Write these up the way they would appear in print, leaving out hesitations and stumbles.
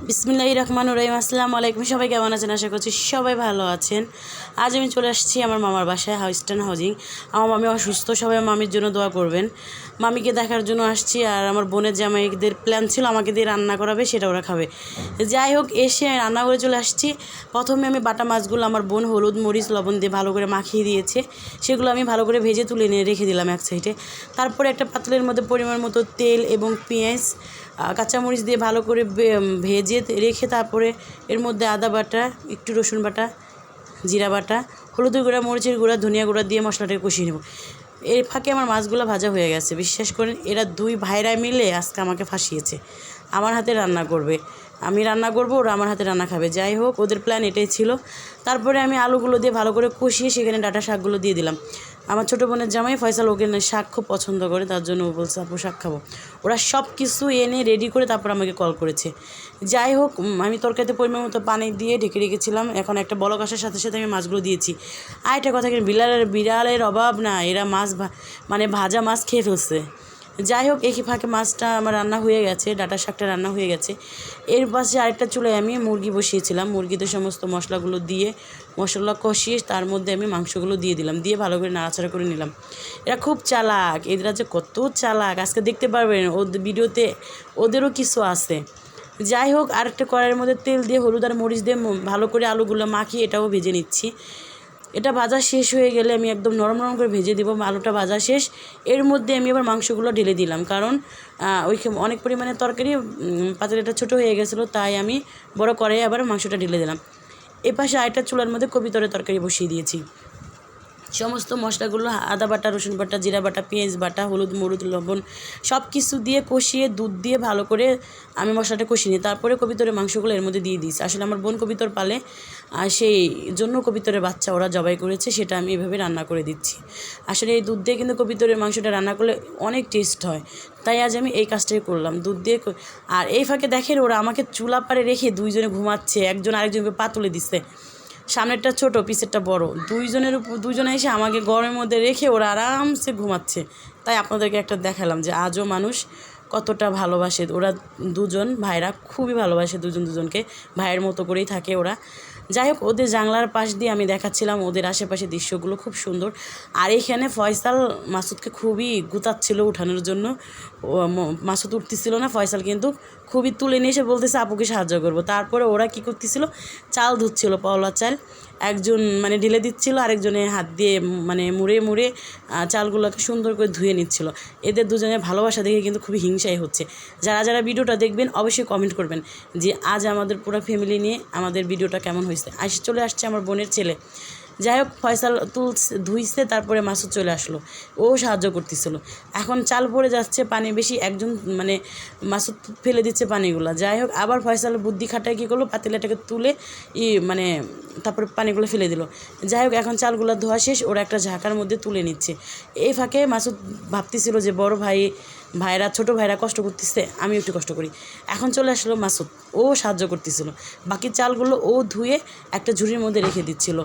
বিসমিল্লাহির রহমানির রহিম। আসসালামু আলাইকুম। সবাই কেমন আছেন? আশা করছি সবাই ভালো আছেন। আজ আমি চলে আসছি আমার মামার বাসায়, হাউস্টন হাউজিং। আমার মামি অসুস্থ, সবাই মামির জন্য দোয়া করবেন। মামিকে দেখার জন্য আসছি। আর আমার বোনের জামাইদের প্ল্যান ছিল আমাকে দিয়ে রান্না করাবে, সেটা ওরা খাবে। যাই হোক, এসে রান্না করে চলে আসছি। প্রথমে আমি বাটা মাছগুলো আমার বোন হলুদ মরিচ লবণ দিয়ে ভালো করে মাখিয়ে দিয়েছে, সেগুলো আমি ভালো করে ভেজে তুলে নিয়ে রেখে দিলাম এক সাইডে। তারপরে একটা পাতিলের মধ্যে পরিমাণ মতো তেল এবং পেঁয়াজ কাঁচামরিচ দিয়ে ভালো করে ভেজে রেখে তারপরে এর মধ্যে আদা বাটা, একটু রসুন বাটা, জিরা বাটা, হলুদের গুঁড়া, মরিচের গুঁড়া, ধনিয়া গুঁড়া দিয়ে মশলাটাকে কষিয়ে নেব। এর ফাঁকে আমার মাছগুলো ভাজা হয়ে গেছে। বিশ্বাস করেন, এরা দুই ভাইরা মিলে আজকে আমাকে ফাঁসিয়েছে। আমার হাতে রান্না করবে, আমি রান্না করব, ওরা আমার হাতে রান্না খাবে। যাই হোক, ওদের প্ল্যান এটাই ছিল। তারপরে আমি আলুগুলো দিয়ে ভালো করে কষিয়ে সেখানে ডাঁটা শাকগুলো দিয়ে দিলাম। আমার ছোটো বোনের জামাই ফয়সাল ওকে শাক খুব পছন্দ করে, তার জন্য ও বলছে আপু শাক খাবো। ওরা সব কিছু এনে রেডি করে তারপর আমাকে কল করেছে। যাই হোক, আমি তরকারিতে পরিমাণ মতো পানি দিয়ে ঢেকে রেখেছিলাম। এখন একটা বলক আসার সাথে সাথে আমি মাছগুলো দিয়েছি। আর একটা কথা, বিড়ালের অভাব না, এরা মাছ মানে ভাজা মাছ খেয়ে ফেলছে। যাই হোক, এই ফাঁকে মাছটা আমার রান্না হয়ে গেছে, ডাঁটা শাকটা রান্না হয়ে গেছে। এর পাশে আরেকটা চুলায় আমি মুরগি বসিয়েছিলাম। মুরগিতে সমস্ত মশলাগুলো দিয়ে মশলা কষিয়ে তার মধ্যে আমি মাংসগুলো দিয়ে দিলাম, দিয়ে ভালো করে নাড়াচাড়া করে নিলাম। এরা খুব চালাক, এরা যে কত চালাক আজকে দেখতে পারবেন ওদের ভিডিওতে, ওদেরও কিছু আছে। যাই হোক, আরেকটা কড়াইয়ের মধ্যে তেল দিয়ে হলুদ আর মরিচ দিয়ে ভালো করে আলুগুলো মাখিয়ে এটাও ভেজে নিচ্ছি। এটা ভাজা শেষ হয়ে গেলে আমি একদম নরম নরম করে ভেজে দেবো। আলুটা ভাজা শেষ, এর মধ্যে আমি আবার মাংসগুলো ঢেলে দিলাম, কারণ ওই অনেক পরিমাণে তরকারি, পাতিলটা ছোটো হয়ে গেছিলো, তাই আমি বড় কড়াইয়ে আবার মাংসটা ঢেলে দিলাম। এপাশে আরেকটা চুলার মধ্যে কবিতরের তরকারি বসিয়ে দিয়েছি। সমস্ত মশলাগুলো আদা বাটা, রসুন বাটা, জিরা বাটা, পেঁয়াজ বাটা, হলুদ মরিচ লবণ সব কিছু দিয়ে কষিয়ে দুধ দিয়ে ভালো করে আমি মশলাটা কষিয়ে নিই। তারপরে কবিতরের মাংসগুলো এর মধ্যে দিয়ে দিয়েছি। আসলে আমার বোন কবিতর পালে, সেই জন্য কবিতরের বাচ্চা ওরা জবাই করেছে, সেটা আমি এভাবে রান্না করে দিচ্ছি। আসলে এই দুধ দিয়ে কিন্তু কবিতরের মাংসটা রান্না করলে অনেক টেস্ট হয়, তাই আজ আমি এই কাজটাই করলাম, দুধ দিয়ে। আর এই ফাঁকে দেখেন, ওরা আমাকে চুলা পাড়ে রেখে দুইজনে ঘুমাচ্ছে, একজন আরেকজনকে পা তুলে দিচ্ছে। সামনেরটা ছোট, পিছেরটা বড়, দুইজনে এসে আমাকে গরমের মধ্যে রেখে ওরা আরামসে ঘুমাচ্ছে। তাই আপনাদেরকে একটা দেখালাম যে আজও মানুষ কতটা ভালোবাসে। ওরা দুজন ভাইরা খুবই ভালোবাসে দুজনকে, ভাইয়ের মতো করেই থাকে ওরা। যাই হোক, ওদের জানলার পাশ দিয়ে আমি দেখাচ্ছিলাম ওদের আশেপাশে দৃশ্যগুলো, খুব সুন্দর। আর এইখানে ফয়সাল মাসুদকে খুবই গুতাচ্ছিল উঠানোর জন্য। মাসুদ উঠতেছিল না, ফয়সাল কিন্তু খুবই তুলে নিয়ে এসে বলতেছে আপুকে সাহায্য করবো। তারপরে ওরা কী করতেছিল, চাল ধুচ্ছিল, পাওলা চাল। একজন মানে ঢেলে দিচ্ছিল, আরেকজনে হাত দিয়ে মানে মুড়ে চালগুলোকে সুন্দর করে ধুয়ে নিচ্ছিল। এদের দুজনের ভালোবাসা দেখে কিন্তু খুবই হিংসাই হচ্ছে। যারা যারা ভিডিওটা দেখবেন অবশ্যই কমেন্ট করবেন যে আজ আমাদের পুরো ফ্যামিলি নিয়ে আমাদের ভিডিওটা কেমন হয়েছে। চলে আসছে আমার বোনের ছেলে। যাই হোক, ফয়সাল ধুইছে, তারপরে মাসুদ চলে আসলো, ও সাহায্য করতেছিল। এখন চাল পড়ে যাচ্ছে, পানি বেশি, একজন মানে মাসুদ ফেলে দিচ্ছে পানিগুলো। যাই হোক, আবার ফয়সাল বুদ্ধি খাটায় কী করলো, পাতিলাটাকে তুলে মানে তারপরে পানিগুলো ফেলে দিল। যাই হোক, এখন চালগুলো ধোয়া শেষ, ওরা একটা ঝাঁকার মধ্যে তুলে নিচ্ছে। এই ফাঁকে মাসুদ ভাবতেছিল যে বড় ভাইরা ছোটো ভাইরা কষ্ট করতেছে, আমি একটু কষ্ট করি। এখন চলে আসলো মাসুদ, ও সাহায্য করতেছিল। বাকি চালগুলো ও ধুয়ে একটা ঝুড়ির মধ্যে রেখে দিচ্ছিল।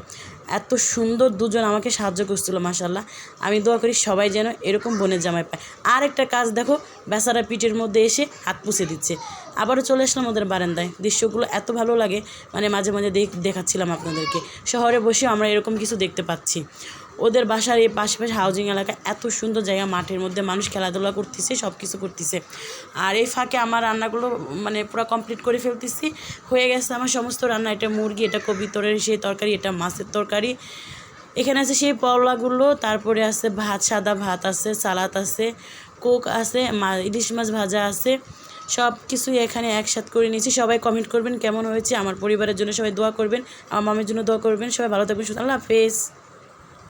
এত সুন্দর দুজন আমাকে সাহায্য করছিল, মাশাল্লাহ। আমি দোয়া করি সবাই যেন এরকম বোনের জামাই পায়। আর একটা কাজ দেখো, বেচারা পিঠের মধ্যে এসে হাত পুছে দিচ্ছে। আবারও চলে আসলাম ওদের বারান্দায়। দৃশ্যগুলো এত ভালো লাগে, মানে মাঝে মাঝে দেখাচ্ছিলাম আপনাদেরকে। শহরে বসে আমরা এরকম কিছু দেখতে পাচ্ছি। ওদের বাসার এই পাশে হাউজিং এলাকা, এত সুন্দর জায়গা, মাঠের মধ্যে মানুষ খেলাধুলা করতেছে, সব কিছু করতেছে। আর এই ফাঁকে আমার রান্নাগুলো মানে পুরো কমপ্লিট করে ফেলতেছি। হয়ে গেছে আমার সমস্ত রান্না। এটা মুরগি, এটা কবিতরের সেই তরকারি, এটা মাছের তরকারি, এখানে আছে সেই পওলাগুলো, তারপরে আছে ভাত, সাদা ভাত আছে, সালাদ আছে, কোক আছে, ইলিশ মাছ ভাজা আছে, সব কিছুই এখানে একসাথে করে নিয়েছি। সবাই কমেন্ট করবেন কেমন হয়েছে। আমার পরিবারের জন্য সবাই দোয়া করবেন, আমার মামের জন্য দোয়া করবেন। সবাই ভালো থাকবেন, আল্লাহ হাফেজ।